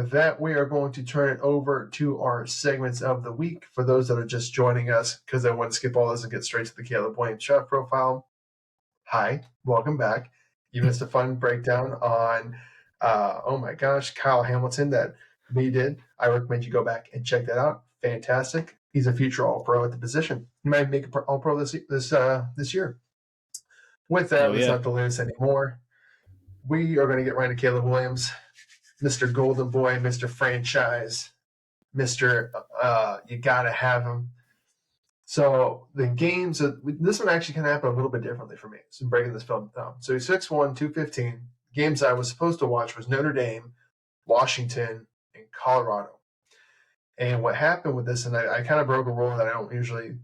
with that, we are going to turn it over to our segments of the week. For those that are just joining us, because I want to skip all this and get straight to the Caleb Williams shot profile. Hi, welcome back. You missed a fun breakdown on, oh my gosh, Kyle Hamilton that we did. I recommend you go back and check that out. Fantastic. He's a future All-Pro at the position. He might make an All-Pro this year. With that, let's not delay this anymore. We are going to get right to Caleb Williams, Mr. Golden Boy, Mr. Franchise, Mr. You gotta have him. So the games, this one actually can happen a little bit differently for me. So I'm breaking this film down. So he's 6'1", 215. Games I was supposed to watch was Notre Dame, Washington, and Colorado. And what happened with this, and I kind of broke a rule that I don't usually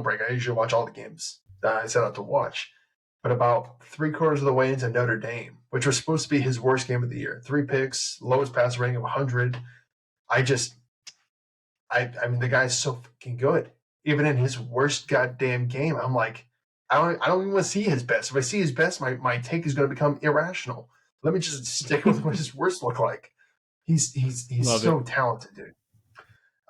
break. I usually watch all the games that I set out to watch. But about 3/4 of the way into Notre Dame, which was supposed to be his worst game of the year, 3 picks, lowest passer rating of 100. I mean, the guy's so fucking good. Even in his worst goddamn game, I'm like, I don't even want to see his best. If I see his best, my take is going to become irrational. Let me just stick with what his worst look like. He's so talented, dude.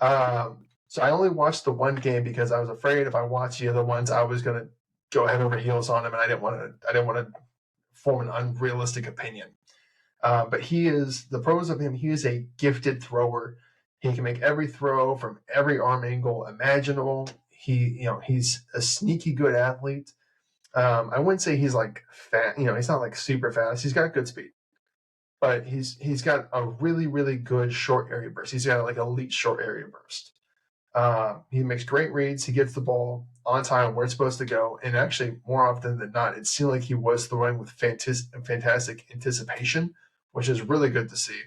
So I only watched the one game because I was afraid if I watched the other ones, I was going to go head over heels on him, and I didn't want to form an unrealistic opinion. But the pros of him, he is a gifted thrower. He can make every throw from every arm angle imaginable. He's a sneaky good athlete. I wouldn't say he's like fat. He's not like super fast. He's got good speed, but he's got a really, really good short area burst. He's got like elite short area burst. He makes great reads. He gets the ball on time where it's supposed to go. And actually, more often than not, it seemed like he was throwing with fantastic anticipation, which is really good to see.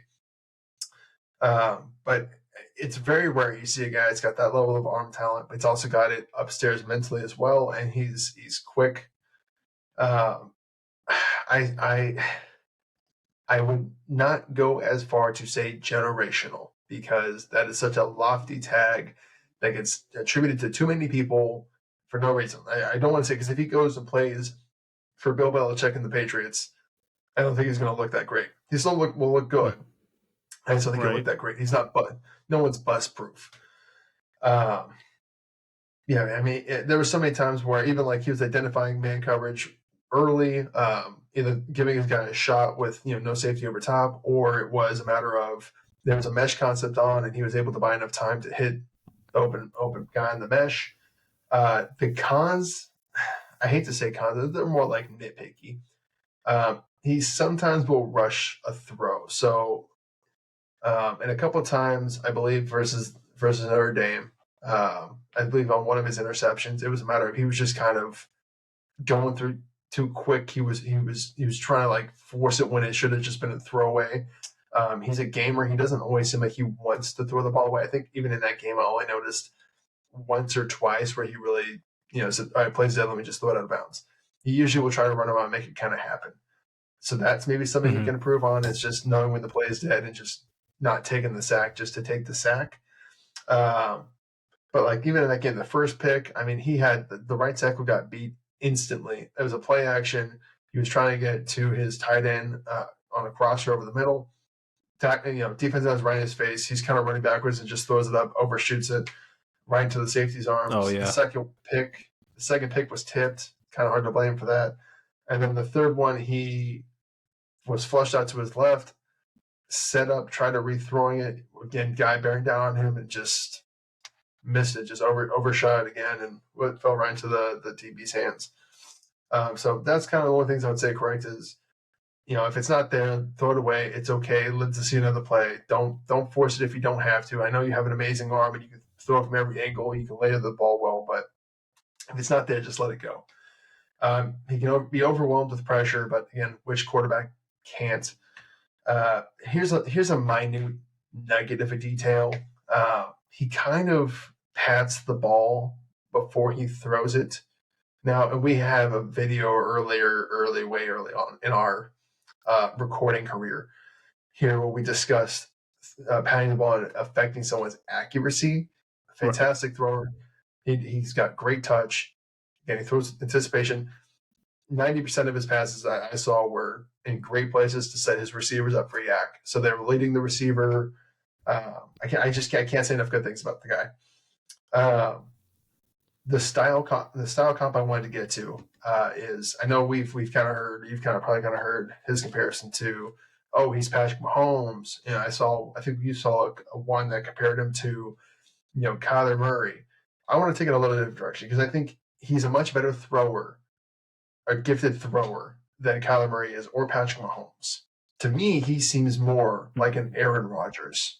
But it's very rare you see a guy that's got that level of arm talent, but he's also got it upstairs mentally as well, and he's quick. I would not go as far to say generational, because that is such a lofty tag that gets attributed to too many people for no reason. I don't want to say, because if he goes and plays for Bill Belichick and the Patriots, I don't think he's going to look that great. He still will look good. I just don't think he'll look that great. He's not, no one's bust proof. I mean, there were so many times where even like he was identifying man coverage early, either giving his guy a shot with no safety over top, or it was a matter of there was a mesh concept on and he was able to buy enough time to hit open guy in the mesh. The cons, I hate to say cons, they're more like nitpicky. He sometimes will rush a throw. So, and a couple of times, I believe versus Notre Dame, I believe on one of his interceptions, it was a matter of he was just kind of going through too quick. He was trying to like force it when it should have just been a throwaway. He's a gamer. He doesn't always seem like he wants to throw the ball away. I think even in that game, I only noticed once or twice where he really, said, all right, plays dead, let me just throw it out of bounds. He usually will try to run around and make it kind of happen. So that's maybe something he can improve on, is just knowing when the play is dead and just not taking the sack just to take the sack. But like even in that game, the first pick, I mean, he had the right tackle got beat instantly. It was a play action. He was trying to get to his tight end on a crosser over the middle. Defense has right in his face. He's kind of running backwards and just throws it up, overshoots it right into the safety's arms. Oh, yeah. The second pick was tipped. Kind of hard to blame for that. And then the third one, he was flushed out to his left, set up, tried to rethrowing it. Again, guy bearing down on him and just missed it, just overshot it again, and fell right into the DB's hands. So that's kind of the only things I would say correct is, if it's not there, throw it away. It's okay. Live to see another play. Don't force it if you don't have to. I know you have an amazing arm and you can throw it from every angle. You can lay the ball well, but if it's not there, just let it go. He can be overwhelmed with pressure, but again, which quarterback can't? Here's a minute nugget of a detail. He kind of pats the ball before he throws it. Now, and we have a video way early on in our recording career here where we discussed patting the ball and affecting someone's accuracy. Fantastic thrower. He's got great touch. Again, he throws anticipation. 90% of his passes I saw were in great places to set his receivers up for yak. So they were leading the receiver. I can't say enough good things about the guy. The style comp I wanted to get to is, I know we've kind of heard, you've probably heard his comparison to, oh, he's Patrick Mahomes. I think you saw a one that compared him to, Kyler Murray. I want to take it a little different direction because I think he's a much better thrower, a gifted thrower than Kyler Murray is, or Patrick Mahomes. To me, he seems more like an Aaron Rodgers.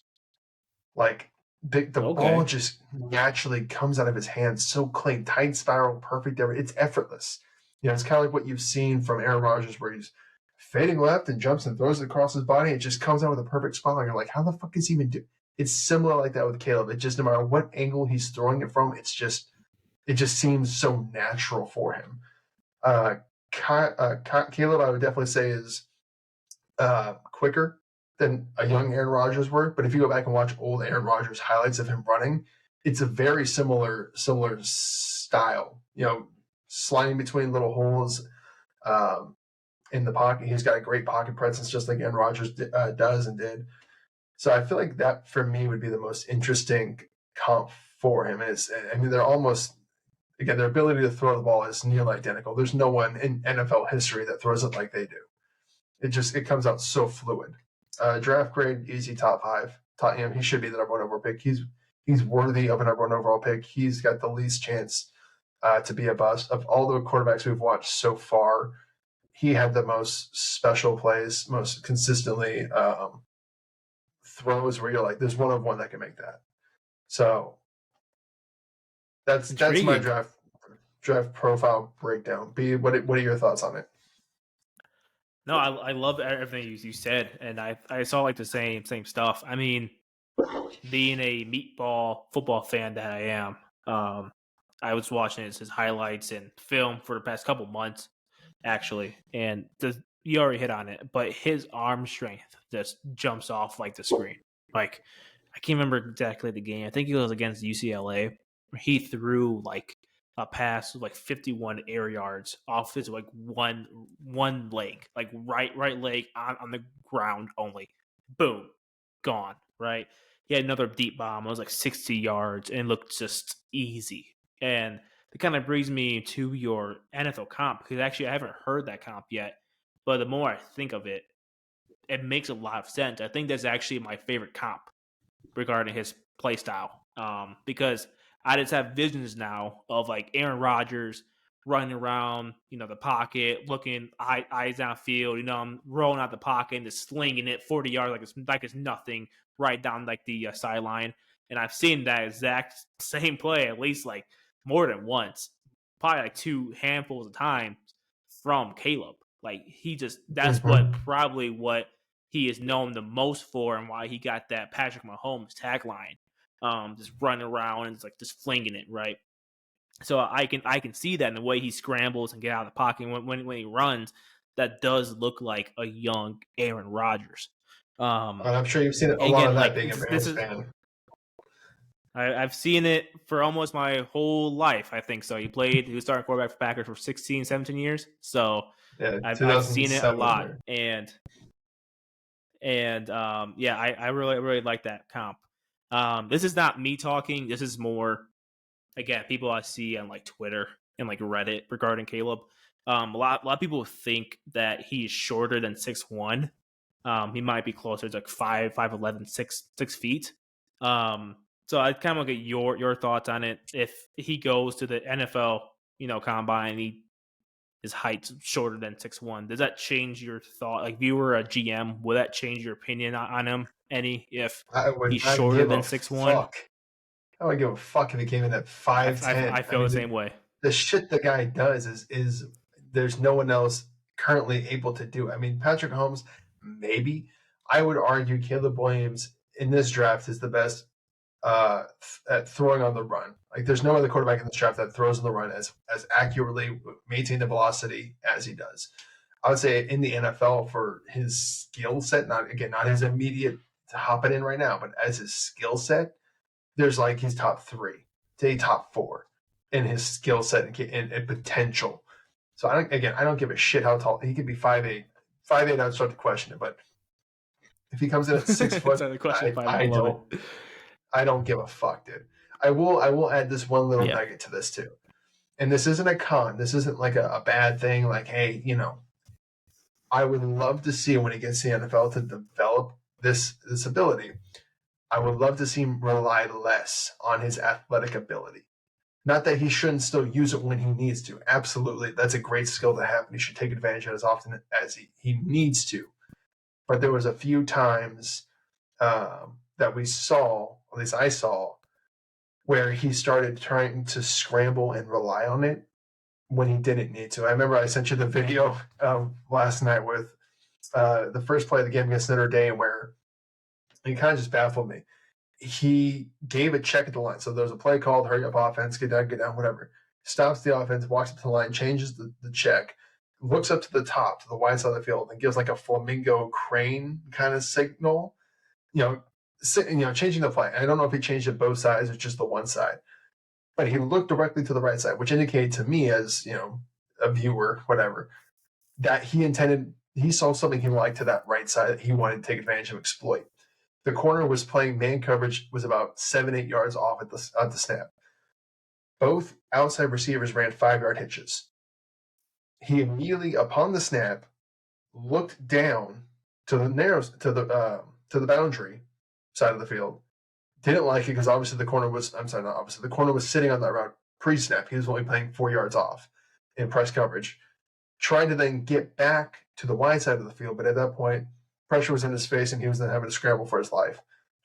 Like the ball just naturally comes out of his hands so clean, tight spiral, perfect. It's effortless. It's kind of like what you've seen from Aaron Rodgers, where he's fading left and jumps and throws it across his body. It just comes out with a perfect spot. You're like, how the fuck is he even do? It's similar like that with Caleb. It just, no matter what angle he's throwing it from, it just seems so natural for him. Caleb, I would definitely say, is quicker than a young Aaron Rodgers were. But if you go back and watch old Aaron Rodgers highlights of him running, it's a very similar style. Sliding between little holes in the pocket. He's got a great pocket presence, just like Aaron Rodgers does and did. So I feel like that for me would be the most interesting comp for him. They're almost, again, their ability to throw the ball is nearly identical. There's no one in NFL history that throws it like they do. It comes out so fluid. Draft grade, easy top 5. He should be the number 1 overall pick. He's worthy of a number 1 overall pick. He's got the least chance to be a bust. Of all the quarterbacks we've watched so far, he had the most special plays, most consistently throws where you're like, there's one of one that can make that. So that's my draft profile breakdown. B, what are your thoughts on it? No, I love everything you said, and I saw like the same stuff. I mean, being a meatball football fan that I am, I was watching his highlights and film for the past couple months, actually, and you already hit on it, but his arm strength just jumps off like the screen. Like, I can't remember exactly the game. I think it was against UCLA. He threw like a pass with like 51 air yards off his like one leg, like right leg on the ground only. Boom, gone. Right. He had another deep bomb. It was like 60 yards and looked just easy. And it kind of brings me to your NFL comp, because actually I haven't heard that comp yet. But the more I think of it, it makes a lot of sense. I think that's actually my favorite comp regarding his play style, because I just have visions now of like Aaron Rodgers running around, the pocket, looking eyes downfield, I'm rolling out the pocket and just slinging it 40 yards like it's nothing right down like the sideline. And I've seen that exact same play at least like more than once, probably like 2 handfuls of times from Caleb. Like that's what he is known the most for, and why he got that Patrick Mahomes tagline. Just running around and just flinging it, right? So I can see that in the way he scrambles and get out of the pocket when he runs. That does look like a young Aaron Rodgers. I'm sure you've seen a lot of that being a Bears fan. I've seen it for almost my whole life, I think so. He was starting quarterback for Packers for 16, 17 years. So yeah, I've seen it a lot. There. And I really, really like that comp. This is not me talking. This is more, again, people I see on like Twitter and like Reddit regarding Caleb. A lot of people think that he's shorter than 6'1". He might be closer to like 5'11", 6 feet. So I kind of want to get your thoughts on it. If he goes to the NFL, combine, his height's shorter than 6'1", does that change your thought? Like, if you were a GM, would that change your opinion on him any? If he's shorter than 6'1"? I would give a fuck if he came in at 5'10". I feel the same way. The shit the guy does is there's no one else currently able to do. I mean, Patrick Mahomes, maybe. I would argue Caleb Williams in this draft is the best at throwing on the run. Like, there's no other quarterback in this draft that throws on the run as accurately, maintain the velocity as he does. I would say in the NFL, for his skill set, not his immediate hopping in right now, but as his skill set, there's like he's top 3 to top 4 in his skill set and potential. So I don't give a shit how tall he could be. 5'8". 5'8", I'd start to question it. But if he comes in at 6 It's foot, a question five. I I love don't it. I don't give a fuck, dude. I will add this one little Yeah. nugget to this too. And this isn't a con. This isn't like a bad thing. Like, hey, I would love to see when he gets to the NFL to develop this ability. I would love to see him rely less on his athletic ability. Not that he shouldn't still use it when he needs to. Absolutely, that's a great skill to have, and he should take advantage of it as often as he needs to. But there was a few times that we saw, at least I saw, where he started trying to scramble and rely on it when he didn't need to. I remember I sent you the video last night with the first play of the game against Notre Dame where it kind of just baffled me. He gave a check at the line. So there's a play called hurry up offense, get down, whatever. Stops the offense, walks up to the line, changes the check, looks up to the top, to the wide side of the field, and gives like a flamingo crane kind of signal, changing the play. I don't know if he changed it both sides or just the one side, but he looked directly to the right side, which indicated to me as, a viewer, whatever, that he saw something he liked to that right side that he wanted to take advantage of, exploit. The corner was playing man coverage, was about 7-8 yards off at the snap. Both outside receivers ran 5-yard hitches. He immediately, upon the snap, looked down to the boundary side of the field. Didn't like it because obviously the corner was sitting on that route pre-snap. He was only playing 4 yards off in press coverage. Tried to then get back to the wide side of the field, but at that point, pressure was in his face, and he was then having to scramble for his life.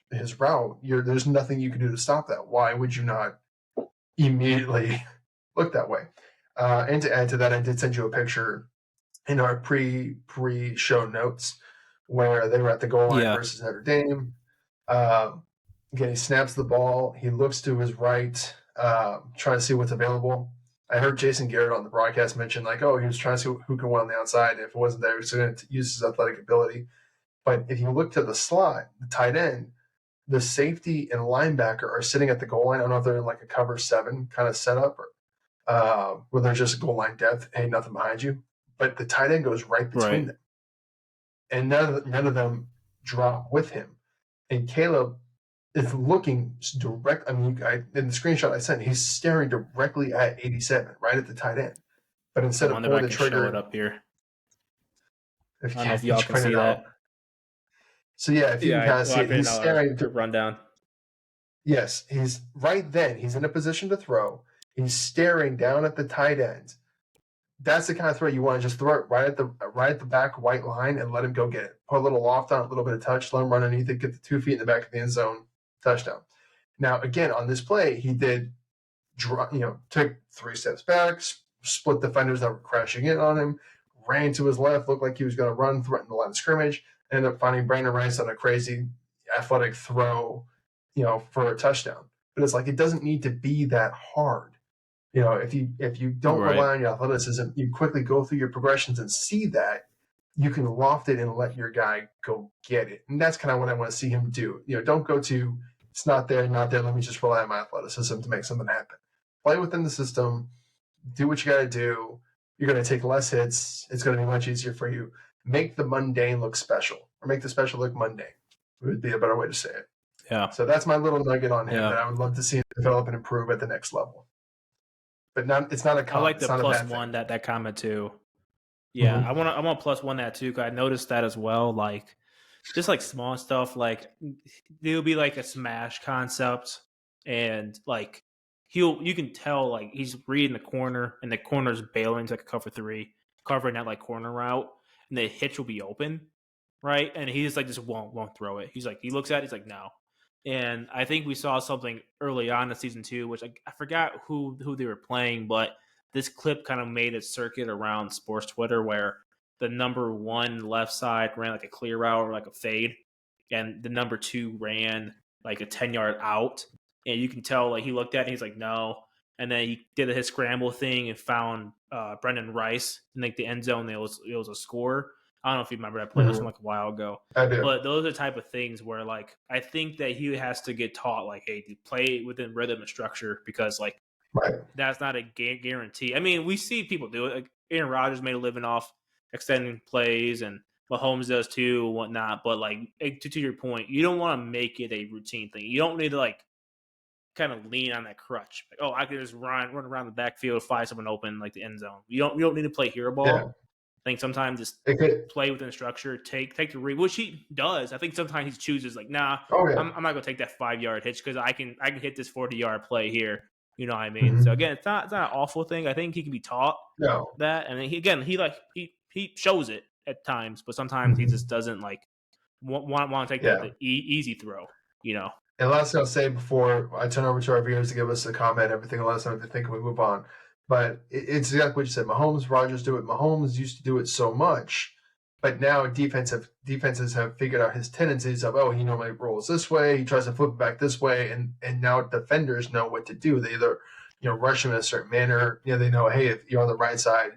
His route, there's nothing you can do to stop that. Why would you not immediately look that way? And to add to that, I did send you a picture in our pre-show notes where they were at the goal line versus Notre Dame. Again, he snaps the ball. He looks to his right, trying to see what's available. I heard Jason Garrett on the broadcast mention, he was trying to see who can win on the outside. And if it wasn't there, he was going to use his athletic ability. But if you look to the slot, the tight end, the safety and linebacker are sitting at the goal line. I don't know if they're in like a cover 7 kind of setup or where there's just goal line depth, hey, nothing behind you. But the tight end goes right between them. And none of them drop with him. And Caleb is looking direct. I mean, in the screenshot I sent, he's staring directly at 87, right at the tight end. But instead of pulling the trigger, show it up here. I don't know if y'all can see that. So yeah, if you can kind of see it, he's staring to rundown. Yes, he's right then. He's in a position to throw. He's staring down at the tight end. That's the kind of throw you want to just throw it right at the back white line and let him go get it. Put a little loft on it, a little bit of touch, let him run underneath it, get the 2 feet in the back of the end zone, touchdown. Now, again, on this play, he did, took 3 steps back, split defenders that were crashing in on him, ran to his left, looked like he was going to run, threaten the line of scrimmage, ended up finding Brendyn Rice on a crazy athletic throw, for a touchdown. But it's like, it doesn't need to be that hard. If you don't rely on your athleticism, you quickly go through your progressions and see that, you can loft it and let your guy go get it. And that's kind of what I want to see him do. Don't go to, it's not there, let me just rely on my athleticism to make something happen. Play within the system, do what you got to do. You're going to take less hits. It's going to be much easier for you. Make the mundane look special, or make the special look mundane. It would be a better way to say it. Yeah. So that's my little nugget on him that I would love to see him develop and improve at the next level. But it's not a con. I like the +1 that comment too. Yeah, mm-hmm. I want +1 that too, because I noticed that as well. Like, just like small stuff, like there'll be like a smash concept, and like you can tell like he's reading the corner, and the corner's bailing to like a cover 3, covering that like corner route, and the hitch will be open, right? And he just won't throw it. He's like, he looks at it, he's like, no. And I think we saw something early on in season 2, which I forgot who they were playing, but this clip kind of made a circuit around sports Twitter where the number 1 left side ran like a clear route or like a fade, and the number 2 ran like a 10-yard out. And you can tell like he looked at it and he's like, no. And then he did his scramble thing and found Brendyn Rice in like the end zone. It was a score. I don't know if you remember that play. This was like a while ago. I do. But those are the type of things where like I think that he has to get taught like, hey, to play within rhythm and structure, because like Right. That's not a guarantee. I mean, we see people do it. Like Aaron Rodgers made a living off extending plays, and Mahomes does too, and whatnot. But like to your point, you don't want to make it a routine thing. You don't need to like kind of lean on that crutch. Like, oh, I can just run around the backfield, find someone open like the end zone. You don't need to play hero ball. Yeah. I think sometimes just play within the structure, take the read, which he does. I think sometimes he chooses like, nah, I'm not gonna take that 5-yard hitch because I can hit this 40-yard play here. You know what I mean? Mm-hmm. So again, it's not an awful thing. I think he can be taught that, and he shows it at times, but sometimes he just doesn't like want to take the easy throw. You know. And last thing I'll say before I turn over to our viewers to give us a comment, everything, let us know what they think, and we move on. But it's exactly what you said. Mahomes, Rodgers do it. Mahomes used to do it so much, but now defenses have figured out his tendencies of, he normally rolls this way, he tries to flip it back this way, and now defenders know what to do. They either rush him in a certain manner. They know, hey, if you're on the right side,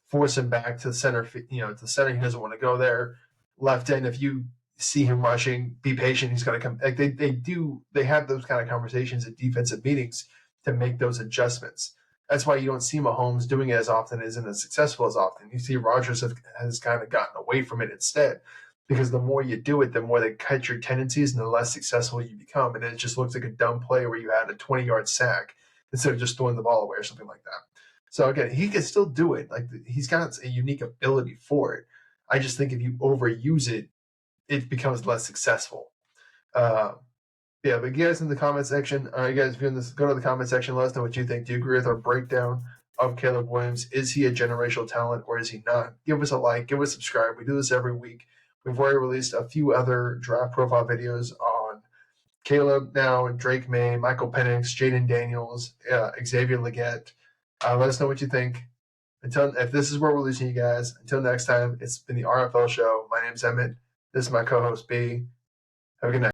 force him back to the center. To the center, he doesn't want to go there. Left end, if you see him rushing, be patient. He's going to come. Like they have those kind of conversations at defensive meetings to make those adjustments. That's why you don't see Mahomes doing it as often, isn't as successful as often. You see Rodgers has kind of gotten away from it instead, because the more you do it, the more they cut your tendencies and the less successful you become. And it just looks like a dumb play where you had a 20-yard sack instead of just throwing the ball away or something like that. So again, he can still do it. Like he's got a unique ability for it. I just think if you overuse it, it becomes less successful. But you guys in the comment section, you guys viewing this, go to the comment section, let us know what you think. Do you agree with our breakdown of Caleb Williams? Is he a generational talent or is he not? Give us a like, give us a subscribe. We do this every week. We've already released a few other draft profile videos on Caleb now, Drake May, Michael Penix, Jaden Daniels, Xavier Legette. Let us know what you think. If this is where we're losing you guys, until next time, it's been the RFL show. My name's Emmett. This is my co-host, B. Have a good night.